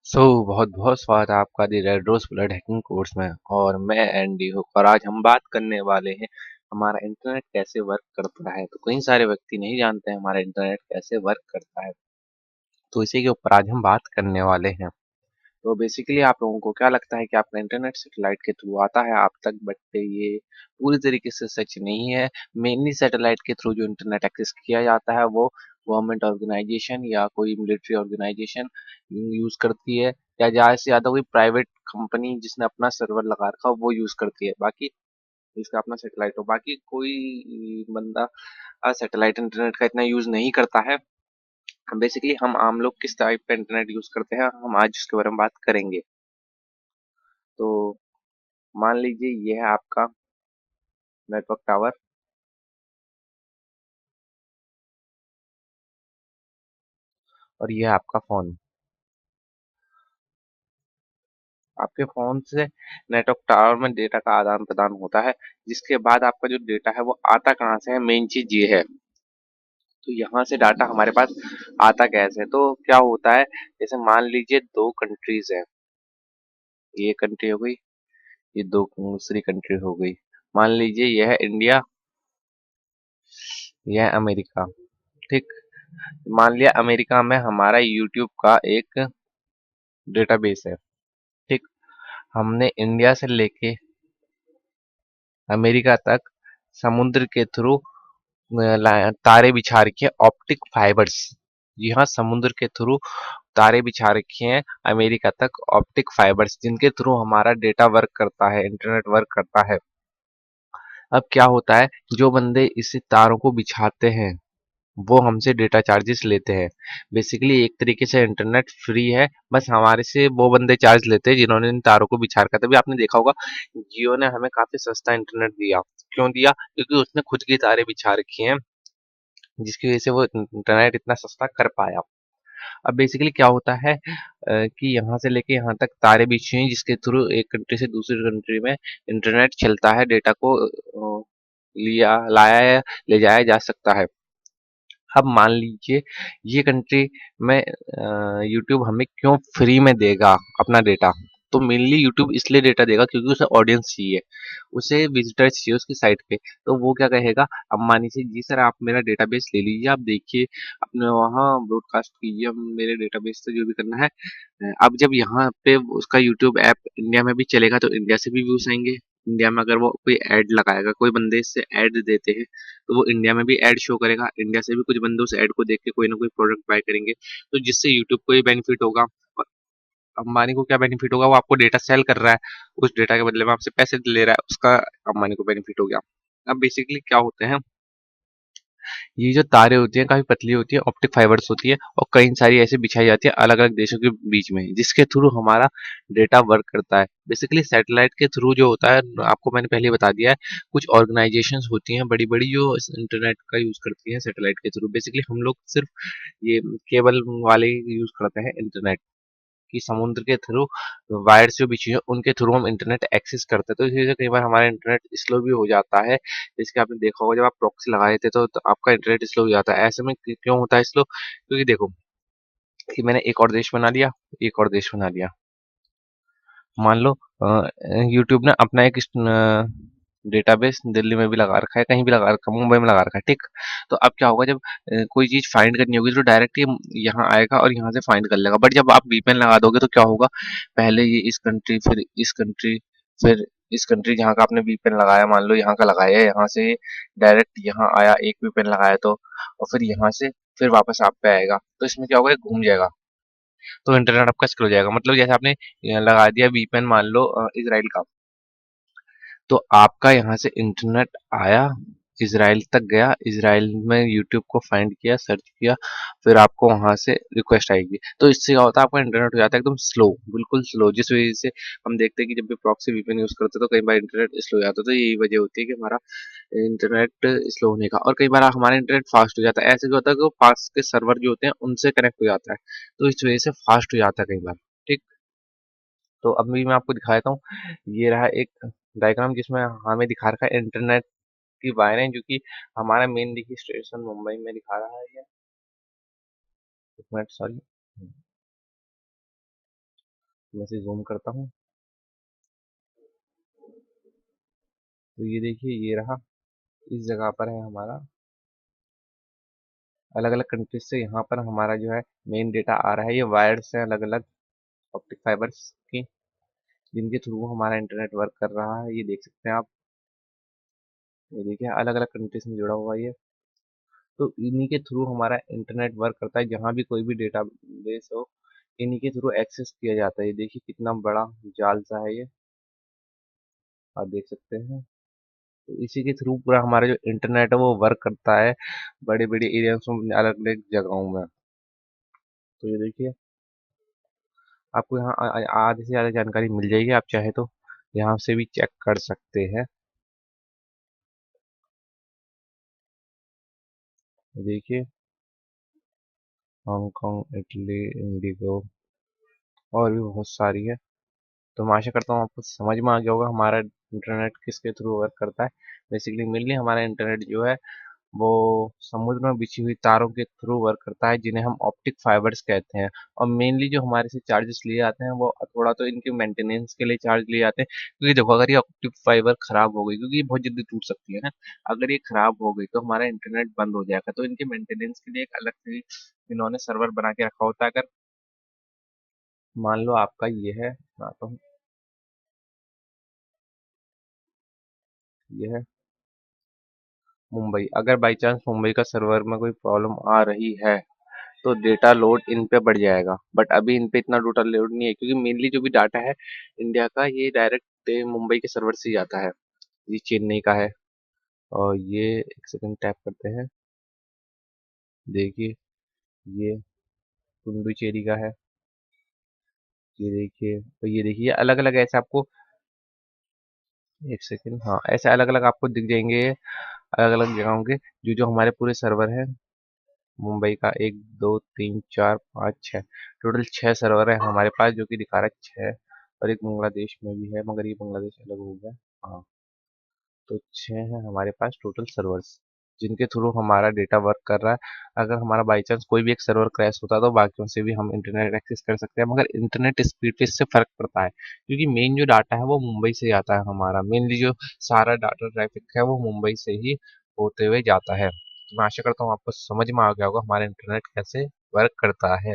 बहुत बहुत स्वागत है आपका the red rose blood hacking course में। और मैं एंडी हूँ और आज हम बात करने वाले हैं हमारा इंटरनेट कैसे वर्क करता है। तो कई सारे व्यक्ति नहीं जानते हैं हमारा इंटरनेट कैसे वर्क करता है, तो इसी के ऊपर आज हम बात करने वाले हैं। तो बेसिकली आप लोगों को क्या लगता है कि आपका इंटरनेट सैटेलाइट के थ्रू आता है आप तक, बट ये पूरी तरीके से सच नहीं है। मेनली सैटेलाइट के थ्रू जो इंटरनेट एक्सेस किया जाता है वो गवर्नमेंट ऑर्गेनाइजेशन या कोई मिलिट्री ऑर्गेनाइजेशन यूज करती है, या ज़्यादा से ज़्यादा कोई प्राइवेट कंपनी जिसने अपना सर्वर लगा रखा हो वो यूज करती है। बाकी जिसका अपना सैटेलाइट हो, बाकी कोई बंदा सैटेलाइट इंटरनेट का इतना यूज नहीं करता है। बेसिकली हम आम लोग किस टाइप का इंटरनेट यूज करते हैं हम आज उसके बारे में बात करेंगे। तो मान लीजिए ये है आपका नेटवर्क टावर और ये है आपका फोन। आपके फोन से नेटवर्क टावर में डेटा का आदान प्रदान होता है, जिसके बाद आपका जो डेटा है वो आता कहाँ से है, मेन चीज ये है। तो यहाँ से डाटा हमारे पास आता कैसे है, तो क्या होता है, जैसे मान लीजिए दो कंट्रीज है, ये कंट्री हो गई, ये दो दूसरी कंट्री हो गई। मान लीजिए यह है इंडिया, यह है अमेरिका। ठीक, मान लिया अमेरिका में हमारा यूट्यूब का एक डेटाबेस है। ठीक, हमने इंडिया से लेके अमेरिका तक समुद्र के थ्रू तारे बिछा रखे हैं, ऑप्टिक फाइबर्स। जी हाँ, समुद्र के थ्रू तारे बिछा रखे हैं अमेरिका तक, ऑप्टिक फाइबर्स, जिनके थ्रू हमारा डेटा वर्क करता है, इंटरनेट वर्क करता है। अब क्या होता है, जो बंदे इस तारों को बिछाते हैं वो हमसे डेटा चार्जेस लेते हैं। बेसिकली एक तरीके से इंटरनेट फ्री है, बस हमारे से वो बंदे चार्ज लेते हैं जिन्होंने इन तारों को बिछा रखा। तभी आपने देखा होगा जियो ने हमें काफी सस्ता इंटरनेट दिया। क्यों दिया? क्योंकि उसने खुद की तारें बिछा रखी हैं, जिसकी वजह से वो इंटरनेट इतना सस्ता कर पाया। अब बेसिकली क्या होता है कि यहाँ से लेके यहाँ तक तारे बिछी हुई हैं, जिसके थ्रू एक कंट्री से दूसरी कंट्री में इंटरनेट चलता है, डेटा को लिया लाया या ले जाया जा सकता है। अब मान लीजिए ये कंट्री में यूट्यूब हमें क्यों फ्री में देगा अपना डेटा। तो मेनली यूट्यूब इसलिए डेटा देगा क्योंकि उसे ऑडियंस चाहिए, उसे विजिटर्स चाहिए उसकी साइट पे। तो वो क्या कहेगा, अंबानी से, जी सर आप मेरा डेटाबेस ले लीजिए, आप देखिए अपने वहाँ ब्रॉडकास्ट कीजिए मेरे डेटाबेस से जो भी करना है। अब जब यहाँ पे उसका यूट्यूब ऐप इंडिया में भी चलेगा तो इंडिया से भी व्यूज आएंगे। इंडिया में अगर वो कोई ऐड लगाएगा, कोई बंदे इससे ऐड देते हैं, तो वो इंडिया में भी ऐड शो करेगा। इंडिया से भी कुछ बंदे उस ऐड को देख के कोई ना कोई प्रोडक्ट बाय करेंगे, तो जिससे यूट्यूब को ही बेनिफिट होगा। और अंबानी को क्या बेनिफिट होगा, वो आपको डेटा सेल कर रहा है, उस डेटा के बदले में आपसे पैसे ले रहा है, उसका अंबानी को बेनिफिट हो गया। अब बेसिकली क्या होते हैं, ये जो तारें होती हैं काफी पतली होती है, ऑप्टिक फाइबर्स होती है, और कई सारी ऐसे बिछाई जाती है अलग अलग देशों के बीच में, जिसके थ्रू हमारा डेटा वर्क करता है। बेसिकली सैटेलाइट के थ्रू जो होता है, आपको मैंने पहले ही बता दिया है, कुछ ऑर्गेनाइजेशंस होती हैं बड़ी बड़ी जो इंटरनेट का यूज करती हैं सैटेलाइट के थ्रू। बेसिकली हम लोग सिर्फ ये केबल वाले यूज करते हैं इंटरनेट, कि समुद्र के थ्रू वायर्स जो बिछी हैं उनके थ्रू हम इंटरनेट एक्सेस करते हैं। तो इसी वजह से कई बार हमारा इंटरनेट स्लो भी हो जाता है। जैसे कि आपने देखा होगा जब आप प्रॉक्सी लगा देते तो आपका इंटरनेट स्लो हो जाता है। ऐसे में क्यों होता है स्लो? क्योंकि देखो कि मैंने एक और देश बना लिया, एक और देश बना लिया, मान लो यूट्यूब ने अपना एक डेटाबेस दिल्ली में भी लगा रखा है, कहीं भी लगा रखा है, मुंबई में लगा रखा है। ठीक, तो अब क्या होगा, जब कोई चीज फाइंड करनी होगी तो डायरेक्ट ये यहाँ आएगा और यहाँ से फाइंड कर लेगा। बट जब आप वीपीएन लगा दोगे तो क्या होगा, पहले ये इस कंट्री, फिर इस कंट्री, फिर इस कंट्री जहाँ का आपने वीपीएन लगाया, मान लो यहाँ का लगाया है, यहाँ से डायरेक्ट यहाँ आया, एक वीपीएन लगाया तो, और फिर यहाँ से फिर वापस आप पे आएगा। तो इसमें क्या होगा, ये घूम जाएगा, तो इंटरनेट आपका स्लो हो जाएगा। मतलब जैसे आपने लगा दिया वीपीएन मान लो इजराइल का, तो आपका यहाँ से इंटरनेट आया, इजराइल तक गया, इजराइल में यूट्यूब को फाइंड किया, सर्च किया, फिर आपको वहां से रिक्वेस्ट आएगी। तो इससे क्या होता है, आपका इंटरनेट हो जाता है एकदम स्लो, बिल्कुल स्लो, जिस वजह से हम देखते हैं कि जब भी प्रॉक्सी वीपीएन यूज करते हैं तो कई बार इंटरनेट स्लो हो जाता है। तो यही वजह होती है कि हमारा इंटरनेट स्लो होने का। और कई बार हमारा इंटरनेट फास्ट हो जाता है, ऐसे क्या होता है कि वो पास के सर्वर जो होते हैं उनसे कनेक्ट हो जाता है, तो इस वजह से फास्ट हो जाता है कई बार। ठीक, तो अब भी मैं आपको दिखा देता हूँ। ये रहा एक डायग्राम जिसमें हमें दिखा रखा है इंटरनेट की वायरें, जो कि हमारा मेन देखिए स्टेशन मुंबई में दिखा रहा है ये, एक मिनट सॉरी, मैं इसे जूम करता हूँ। तो ये देखिए, ये रहा, इस जगह पर है हमारा। अलग अलग कंट्रीज से यहाँ पर हमारा जो है मेन डेटा आ रहा है। ये वायर्स है अलग अलग ऑप्टिक फाइबर्स की, जिनके थ्रू हमारा इंटरनेट वर्क कर रहा है। ये देख सकते हैं आप। ये देखिए, अलग अलग कंट्रीज में जुड़ा हुआ है ये। तो इन्हीं के थ्रू हमारा इंटरनेट वर्क करता है। जहाँ भी कोई भी डेटा बेस हो, इन्हीं के थ्रू एक्सेस किया जाता है। ये देखिए कितना बड़ा जाल सा है ये, आप देख सकते हैं। तो इसी के थ्रू पूरा हमारा जो इंटरनेट है वो वर्क करता है, बड़े बड़े एरियाज में, अलग अलग जगहों में। तो ये देखिए, आपको यहाँ आधे से ज़्यादा जानकारी मिल जाएगी। आप चाहे तो यहाँ से भी चेक कर सकते हैं। देखिए, हांगकांग, इटली, इंडिगो, और भी बहुत सारी है। तो मैं आशा करता हूँ आपको समझ में आ गया होगा हमारा इंटरनेट किसके थ्रू वर्क करता है। बेसिकली मेनली हमारा इंटरनेट जो है वो समुद्र में बिछी हुई तारों के थ्रू वर्क करता है, जिन्हें हम ऑप्टिक फाइबर्स कहते हैं। और मेनली जो हमारे से चार्जेस लिए जाते हैं वो थोड़ा तो इनके मेंटेनेंस के लिए चार्ज लिए जाते हैं। क्योंकि देखो, अगर ये ऑप्टिक फाइबर खराब हो गई, क्योंकि ये बहुत जल्दी टूट सकती है ना, अगर ये खराब हो गई तो हमारा इंटरनेट बंद हो जाएगा। तो इनके मेंटेनेंस के लिए एक अलग से इन्होंने सर्वर बना के रखा होता है। अगर मान लो आपका ये है, मैं आता हूँ, ये है मुंबई। अगर बाई चांस मुंबई का सर्वर में कोई प्रॉब्लम आ रही है तो डेटा लोड इन पे बढ़ जाएगा। बट अभी इन पे इतना डेटा लोड नहीं है, क्योंकि मेनली जो भी डाटा है इंडिया का, ये डायरेक्ट मुंबई के सर्वर से ही आता है। ये चेन्नई का है। और ये एक सेकंड टैप करते हैं। देखिए, ये पुडुचेरी का है। ये देखिए, तो ये देखिए अलग अलग ऐसे आपको, एक सेकंड, हाँ, ऐसे अलग अलग आपको दिख जाएंगे अलग अलग जगहों के, जो जो हमारे पूरे सर्वर है। मुंबई का एक, दो, तीन, चार, पाँच, छः, टोटल 6 सर्वर है हमारे पास, जो कि दिखा रहा है 6। और एक बांग्लादेश में भी है, मगर ये बांग्लादेश अलग हो गया। हाँ, तो 6 है हमारे पास टोटल सर्वर्स, जिनके थ्रू हमारा डेटा वर्क कर रहा है। अगर हमारा बाई चांस कोई भी एक सर्वर क्रैश होता है तो बाकियों से भी हम इंटरनेट एक्सेस कर सकते हैं। मगर इंटरनेट स्पीड पे इससे फर्क पड़ता है, क्योंकि मेन जो डाटा है वो मुंबई से आता है। हमारा मेनली जो सारा डाटा ट्रैफिक है वो मुंबई से ही होते हुए जाता है। तो मैं आशा करता हूँ आपको समझ में आ गया होगा हमारा इंटरनेट कैसे वर्क करता है।